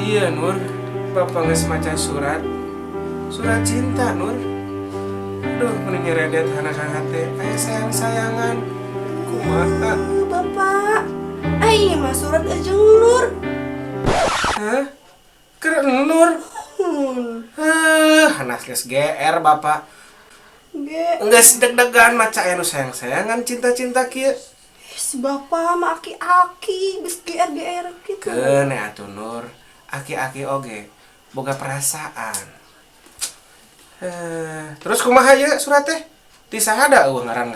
Iya Nur, Bapak nggak semacam surat cinta Nur. Aduh, mending nyeredet anak-anak teh, ayah sayang-sayangan. Kumaha? Bapak, ai mah surat ejeng Nur. Hah? Keren Nur? Anas geus GR Bapak. Enggak sedeg-degan maca aya nu sayang-sayangan cinta-cinta kieu. Si Bapak mah aki-aki, geus GR gitu. Keun atuh Nur, aki-aki oge boga perasaan. Terus kumaha ieu surat teh? Ti saha da eueuh ngaran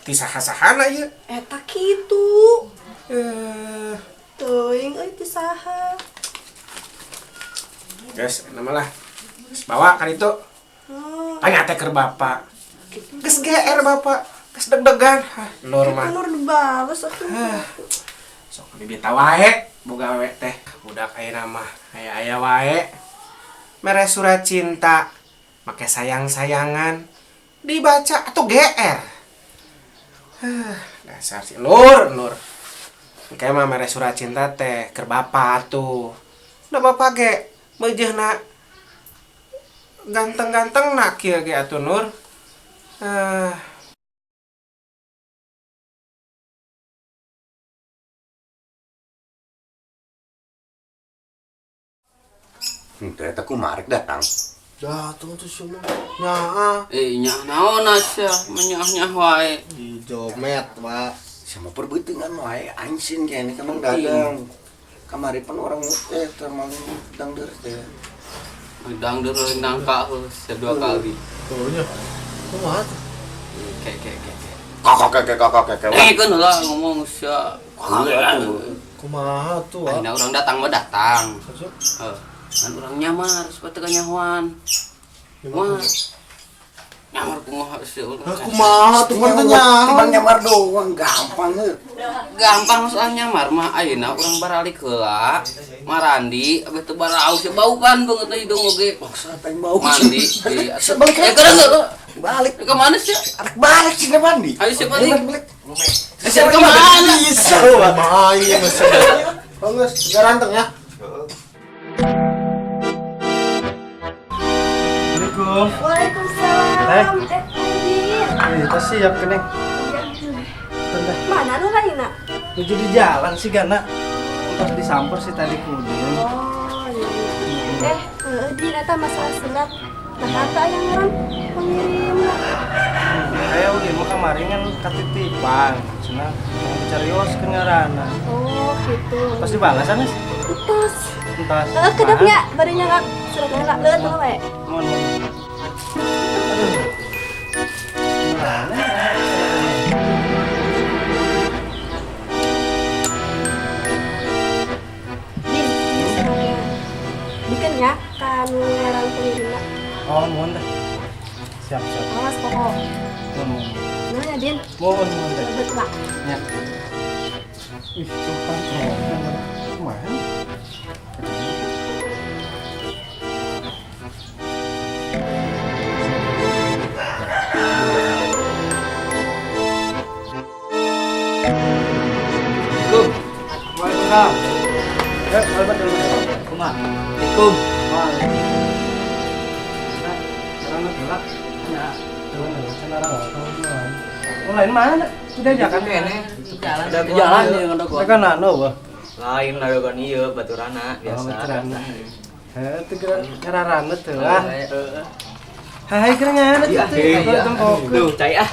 ti saha-sahana ieu? Eta kitu. Teuing euy teh saha? Geus, nama lah. Geus bawa ka ditu. Tanya teh keur Bapak. Geus GR Bapak, geus deg-degan. Nur mah. Nur dibales atuh. Sok bibita wae, boga wae teh. Budak ayeuna mah aya wae. Mere surat cinta, make sayang-sayangan, dibaca atuh GR. Dasar si Nur. Kayak mah mere surat cinta teh keur Bapak atuh. Da Bapak ge meujeuhna ganteng-ganteng nak kieu ge atuh Nur. Ternyata kumarik datang. Datang tuh semua nyaa Nyah naon asa menyah-nyah wae. di jomet pak. Sama perbeuteungan wae anjing kene Mang Dadang. Kamari pan orang teh termal dangdeur teh. Udang deureun nangka sedua kali. Tuhnya kumaha tuh? Kek. Kakak. Kan lah ngomong sia. Kumaha tuh Ayeuna urang datang mah datang. Masuk. Kan urang nyamar supaya teu kanyahoan. Wah. Nyamar kumaha sih urang. Kumaha tuh pan nyaa. Timbang nyamar doang gampang heuh. Gampang soal nyamar mah ayeuna urang baralik heula. Marandi abis teu baraos bau kan banget hidung oge. Maksa teh bau. Mandi. Sebalik. Keurang Balik. ke mana sih? Arek balik sih mandi. Ayo sih balik. Siapa Ke mana? Bisa main mesin. Bagus, garanteng ya. Assalamualaikum. Waalaikumsalam. Kita siap keneng. Mana nu lainna? Menuju di jalan sih Gana. Pas disamper sih tadi kemudian. Oh iya. Di eta masalah surat. Nah, kata yang orang pengirim. Kayak udah mau kemarin kan ketitipan. Cenah mau carios ke ngarana. Oh gitu. Pas dibalas anes. Terus. Entas. Kedapnya barunya nggak suratnya nggak leut mah we. Mohon. Aduh. Gimana? Bikin ya kan ngarang pengirimna. Oh, mohon deh. Siap. Awas pokok. Mohon. Namanya Din. Mohon deh. Lebet Pak. Ya. Ih, sumpah. Kumaha? Kum. Waalaikumsalam. Albert dulu. Kumaha? Assalamualaikum. Lain mana? Sudah jalan kene. Ada jalan nih ngono gua. Kan anu wah. Lain ladogan ieu baturana biasa. Teu cararana teu lah. Hai kerengan teu. Duh, cai ah.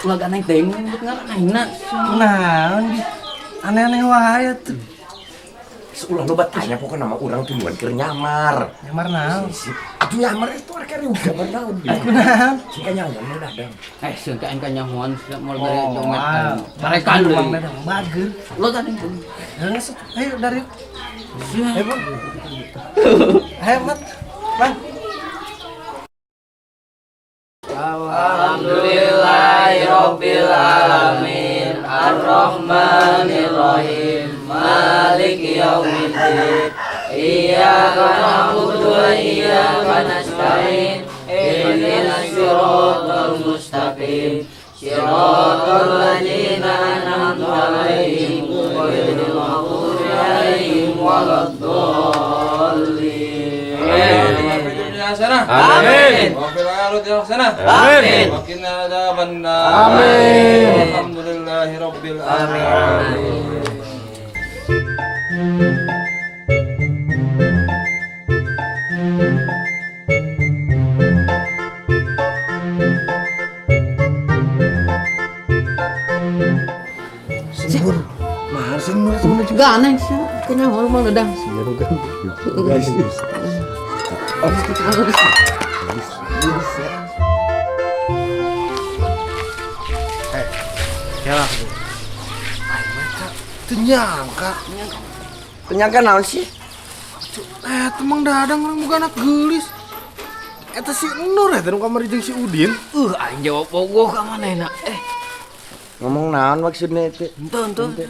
Ulah ganeng teh ngebut ngaraina. Naon di aneh-aneh wae tuh. Ulah loba tanya pokoknya nama orang tujuan keur nyamar. Nyamar naon? Aduh nyamar itu arek ari udah naon. Aku naon? Sing kanyangan Mang Dadang. Sieun ka engka nyahoan mau dari domet. Marekan deui. Mang Dadang bageur. Lo ganeng teh. Ngesut. Ayo dari. Ayo, Bang. Ayo, Bang. Alhamdulillahirabbil rabbil alamin arrahmanir rahim maliki yaumiddin iyyaka na'budu wa iyyaka nasta'in ihdinas siratal mustaqim siratal ladzina an'amta 'alaihim ghairil maghdubi 'alaihim waladdallin. Amin. Amin. Amin. Alhamdulillahirabbil alamin. Ganang siya. Kanya hormon udah. Penyangka naon sih? Temang dadang orang bukan anak gelis. Eta si Nur eta nu kamari jeung si Udin. Aing jawab bogoh ka manehna. Ngomong naon maksudnya itu? Ente.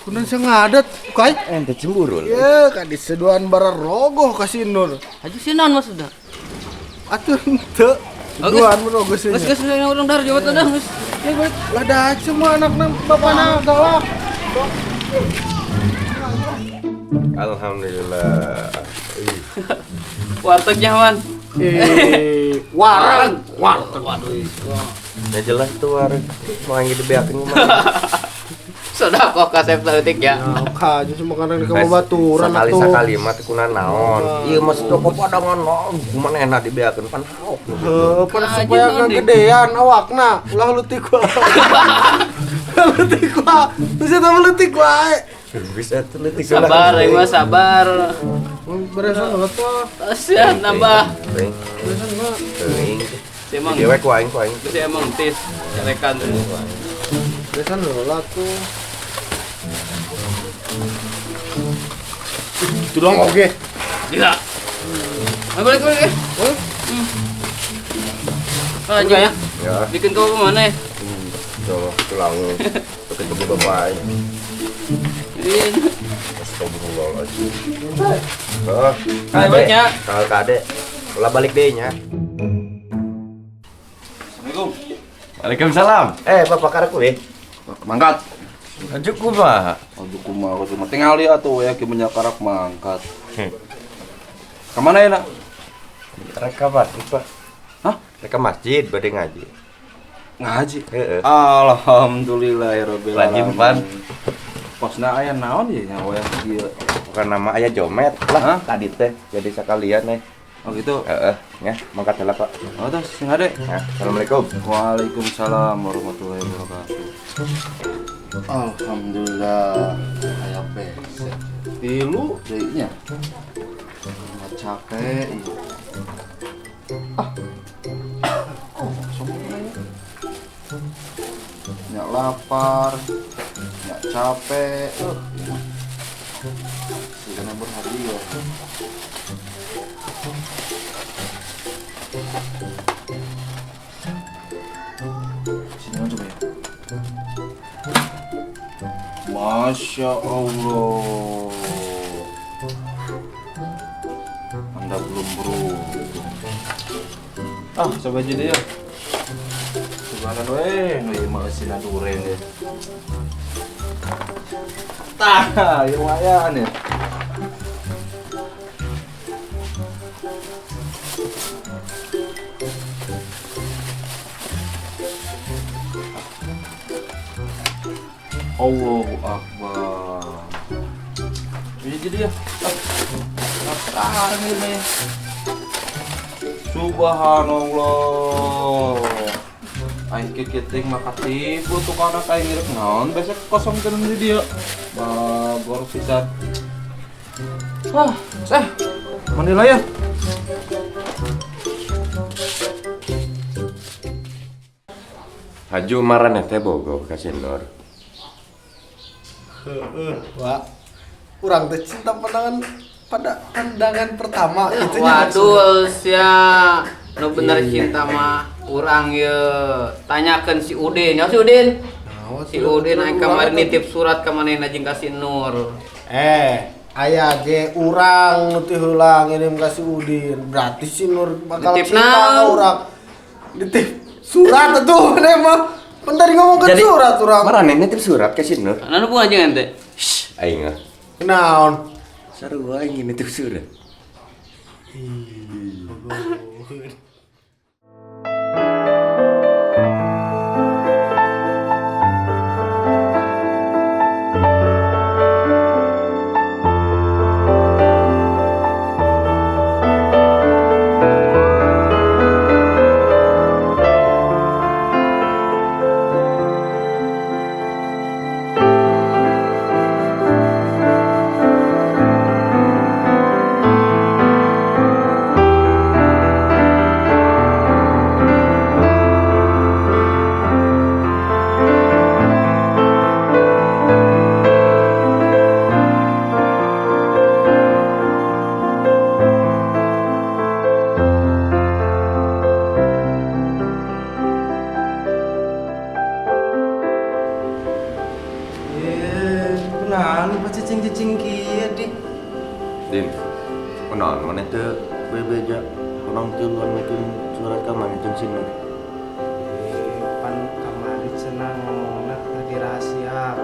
Kunaon sia ngadat, kai? Ente cemburu. Ye, kadis seduan bara rogoh ka si Nur. Aduh si naon maksudna? Atuh henteu. Seduan rogoh sia. Geus urang dar jawab udah geus. Lah dah semua anak-anak bapana galak. Alhamdulillah. Warteg nyaman. Warang. Ya jelas tuh warung. Mau yang gitu beakeun mah. Sudah kok kasep teutik ya. Ka aja semua kadang di kamu baturan atuh. Sekali mah teh kunaon naon. Ieu mah sedoko padangan naon. Kumaha enak dibeakeun pan haok. Pada supaya gedean awakna. Ulah leutik wae. Leutik wae. Bisa tambah leutik wae. Bisa tuh leutik. Sabar, aing mah sabar. Berasa banget tuh. Asian nambah. Berasa banget. Teuing. Si emang Dewek ku aing. si emang tis celekan tuh. Berasa lah tuh. Itu doang oke. Gila. Balik. Lanjut ya. Ya. Bikin kau kemana? Coba tulang. Ketemu bapak. Ini. Astagfirullahaladzim. Ayo baliknya. Kalau kade, ulah balik deh nya. Assalamualaikum. Waalaikumsalam. Bapak karek we. Mangkat. Ajuk kumaha? Aduh kumaha aku cuma tinggal lihat tuh ya gimana karak mangkat. Kemana ya nak? Reka masjid, Pak. Hah? Reka masjid bade ngaji. Ngaji. Heeh. Alhamdulillahirabbil Rajin, alamin. Pan. Posna aya naon ya nyawa yang kieu. Bukan nama ayah Jomet lah. Hah? Tadi teh jadi sekalian Oh gitu. ya, mangkat heula, Pak. Oh terus sing ade. Ya, assalamualaikum. Waalaikumsalam warahmatullahi wabarakatuh. Alhamdulillah aya pese. Tilu deui nya. Capek. Nyak lapar, nyak capek. Segala berhadiah. Sini aja ya. Masya Allah. Anda belum beruntung. Coba aja deh ya. Sebaran weh, nih mau sina duren deh. Tah, lumayan ya. Allahu Akbar. Ini jadi ya. Apaan ini? Subhanallah. Aing keketing makatipu tuh kana kayak ngirik naon besok kosong tenan di dia. Bagor pisan. Mandi lah ya. Haju marane teh bogo ka Sinor. Wah, kurang teh cinta pandangan pertama itu. Waduh, sia. Nu bener cinta mah Kurang ya tanyakan si Udin. Ya si Udin. Si Udin aing kamari nitip surat ka manehna jeung ka si Nur. Aya ge urang nu teh heulang ngirim ka si Udin. Berarti si Nur bakal Nitip cinta naon? ka urang. Nitip surat atuh nih mah. Bentar ngomong ke surat urang. Marane nitip surat ke si Nur. Anu bunga jeung ente. Aing ah. Naon? Sarua aing nitip surat. Kenapa baca cicing-cicing kieu di? Din. Kunaon maneh teu bebeja kurang tiluan bikin surat ka maneh jeung si Nur. Pan kamari cenah ngomongna lagi rahasia.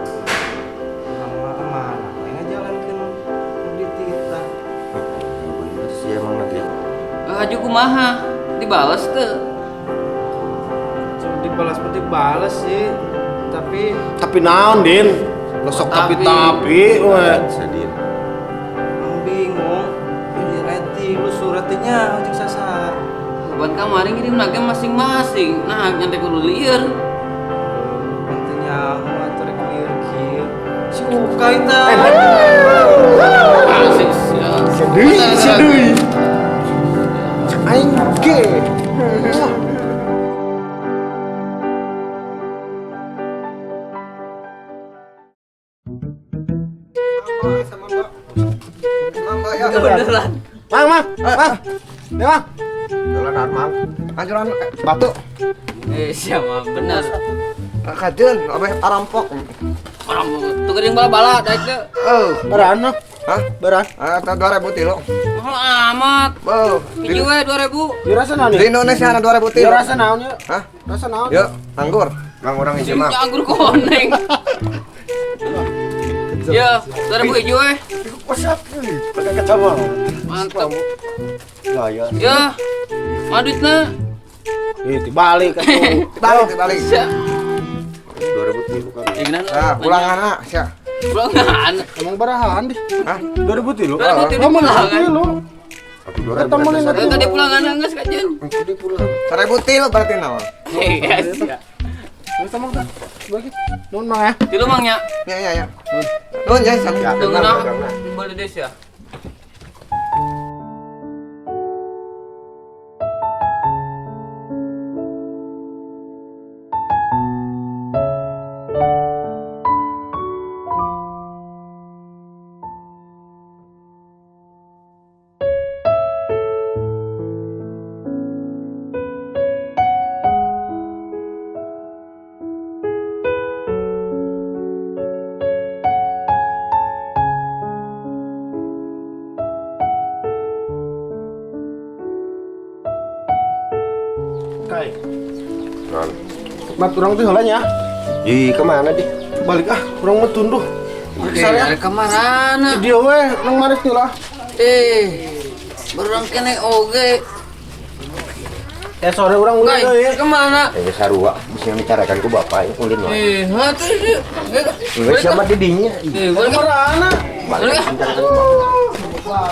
Lama amanah we ngajalankeun di titah. Bener sih emang nanti. Aju kumaha? Dibales teu? Cuma dibalas dibalas sih. Tapi naon, Din? Losok tapi we. Sedih. Mang bingung. Ini reti lu suratnya ujung sasa. Buat kamari ngirim nage masing-masing. Nah, nyantai kudu lieur. Pentingnya aku atur clear kieu. Si Ukay teh. Asik sia. Sedih. Aing ge. Beneran. Mang. Ya, Mang. Jalan Mang. Anjuran batu. Siapa bener. Kajeun abeh arampok. Orang tuh geuning bala-bala daek teh. Beran. Hah? Beran. Eta 2000 tilu. Mahal amat. Hiji we 2000. Dirasa naon? Di Indonesia ana 2000 tilu. Dirasa naon ya? Hah? Rasa naon? Yuk, anggur. Mang urang hiji mah. Anggur koneng. Ya, 2000 hiji we. Kosap euy. Pakai kacamata. Mantap. Gaya. Ya. Maditna. Dibalik atuh. Balik. Sia. 2000 tilu kan. Ingnan. Nah, pulangan sia. Pulangan. Emang barahan di? Hah? 2000 tilu. 2000 tilu Ngomong pulangan. lu. Atuh Eta mah lain Eta tadi pulangan geus kajen. Di pulang. 1000 tilu berarti naon? Iya, sia. Terus emang tah. Bagi. Nuhun mah ya. Tilu mangnya. Ya. Nuhun ya, sampai Dengeuna boleh des ya. Kai. Non. Mat urang teh heula nya. Ih, kemana di? Balik urang mah tunduh. Dari kamarana. Dia we nang maris teh lah. Berang kene oge. Sore urang ulah Kai, deui. kemana? Ya sarua, bisa bicarakan ku bapak ulin wae. Hati sih. Enggak siapa di dinya. Balik ke Marana. balik ke. Bicarakan ku bapak.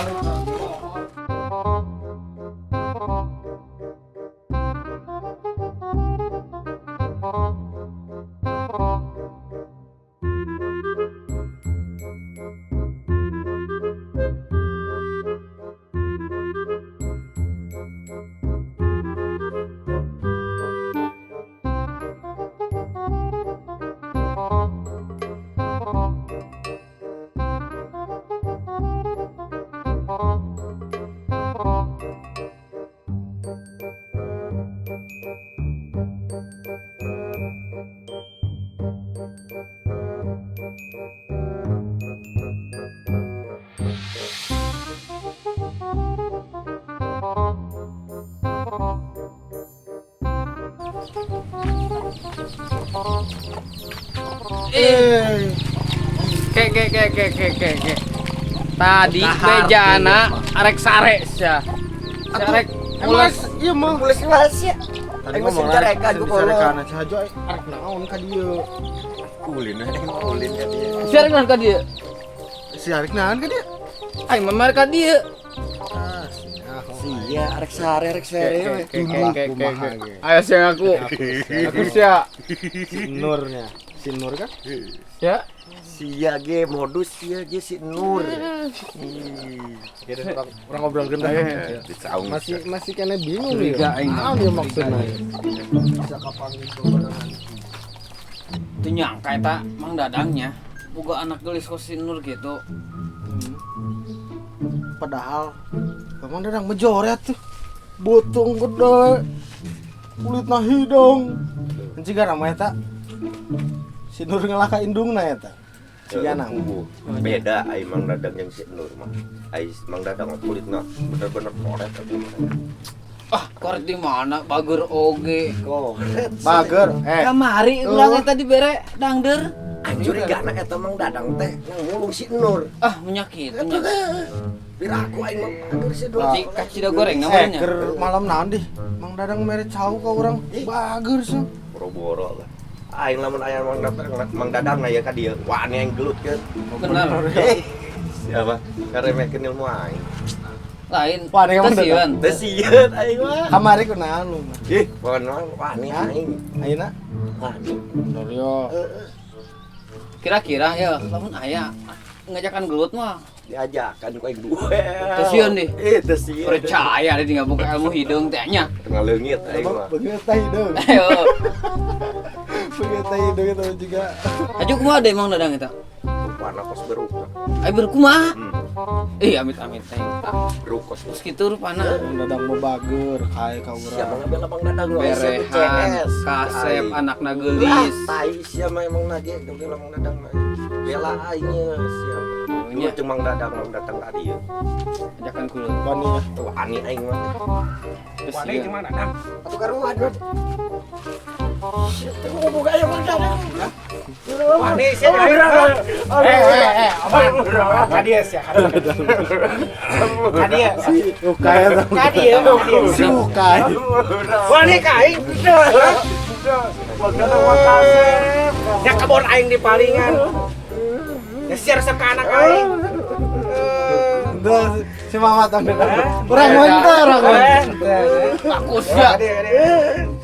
Ke. Tadi bejana arek sare sia. Arek mules. Iya mah mules rahasia. Tadi Aing ngomong mesin carekan ku kalau. carekan saja arek naon ka dieu. Ulin ulin ka dieu. Si arek naon ka dieu? Si arek naon ka dieu? Aing mah ka dieu. Iya, arek sare. Ayo sing aku. Aku sia. Si Nurnya. Si Nur kan? Ya. Sia ge modus sia ge si Nur. Kira orang ngobrol gendah. Masih kena bingung Curiga ya. aing. Naon dia maksudnya? Bisa kapan itu. Teu nyangka eta Mang Dadangnya boga anak geulis kos si Nur gitu. Padahal Mang Dadang mejoret tuh. Butung gede. Kulitna hidung. Enciga nama eta. Si Nur ngelaka indungna eta. Si Yanang. Beda ai Mang Dadang yang si Nur mah. Ai Mang Dadang kulitna bener-bener koret. Ah, korek di mana? Bager oge. Bager. Kamari urang tadi bere dangder. Anjur gana eta Mang Dadang teh ngulung si Nur. Ah, menyakitnya. Biraku aing mah bager si Nur. Cida goreng namanya. Ker malam naon deh. Mang Dadang mere cau ka urang. Bager sih. Boro-boro lah. Aing lamun aya Mang Dadang aya ka dieu. Wah, ane yang gelut keun. Benar. Siapa? Karemekeun ilmu aing. Lain. Wah, ada yang Mang Tesian. Teu sieun aing mah. Kamari kunaon lu? Ih, pokon wah ane aing. Ayeuna Wah, Dorio. Kira-kira ya, lamun aya ngajakan gelut mah. diajakan ku aing duel. Teu sieun deh. Teu sieun. Percaya deh tinggal buka ilmu hidung teh nya. Tengah leungit aing mah. Beungeut teh hidung. Ayo. Beungeut teh hidung itu juga. Aju kumaha deh Mang Dadang eta? Rupana kos berupa. Ai berkumaha? Amit-amit teh. Berukos. Terus kitu rupana Mang Dadang mau bager kae ka Siapa urang. ngabela Mang Dadang lu? berehan, kasep, anakna Lah, geulis. tai siapa emang nage ngabela Mang Dadang mah. Bela aingnya siapa. Lu Nya. jeung Mang Dadang datang ka dieu. Ajakan kulit. Bani ya. Tuh ani aing mah. Terus Wadai ieu. gimana, Dang? Atuh karuan. Teu boga aya Mang Dadang. Wadai sih. Abang. Kadies ya. Kadies. Ukay eta. Kadies. Si Ukay. Wadai kaing. Ya kebon aing di palingan. Ya siar resep ke anak aing. Dah si Mama Mang Dadang. Urang mentor urang. Bagus ya.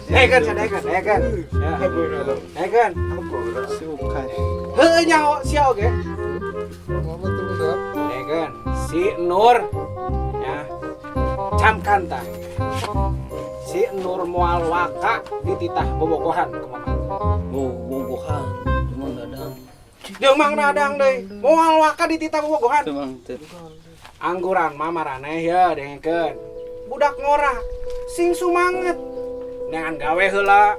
Kan. Si Ukay. Heuh nyaho sia oge. Mama tuh udah. Kan. Si Nur ya. Camkan tah. Si Nur moal waka dititah bobogohan ke Mama. Bobogohan. Mang Dadang. Jeung Mang Dadang deui. Moal waka dititah bobogohan. Teu Mang teu. Angguran mah maraneh ya dengekeun. Budak ngora sing sumanget. Neangan gawe heula,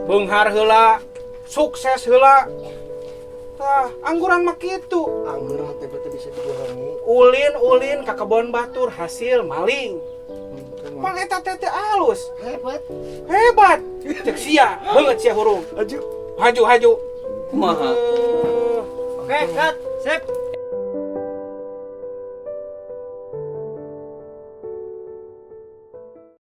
beunghar heula, sukses heula. Tah, angguran mah kitu. Anggur teh bete bisa dibohongi. Ulin ka kebon batur hasil maling. Mang eta teh teh alus. Hebat. Cek sia, beungeut sia hurung. Haju. Kumaha? Oke, cut. Sip.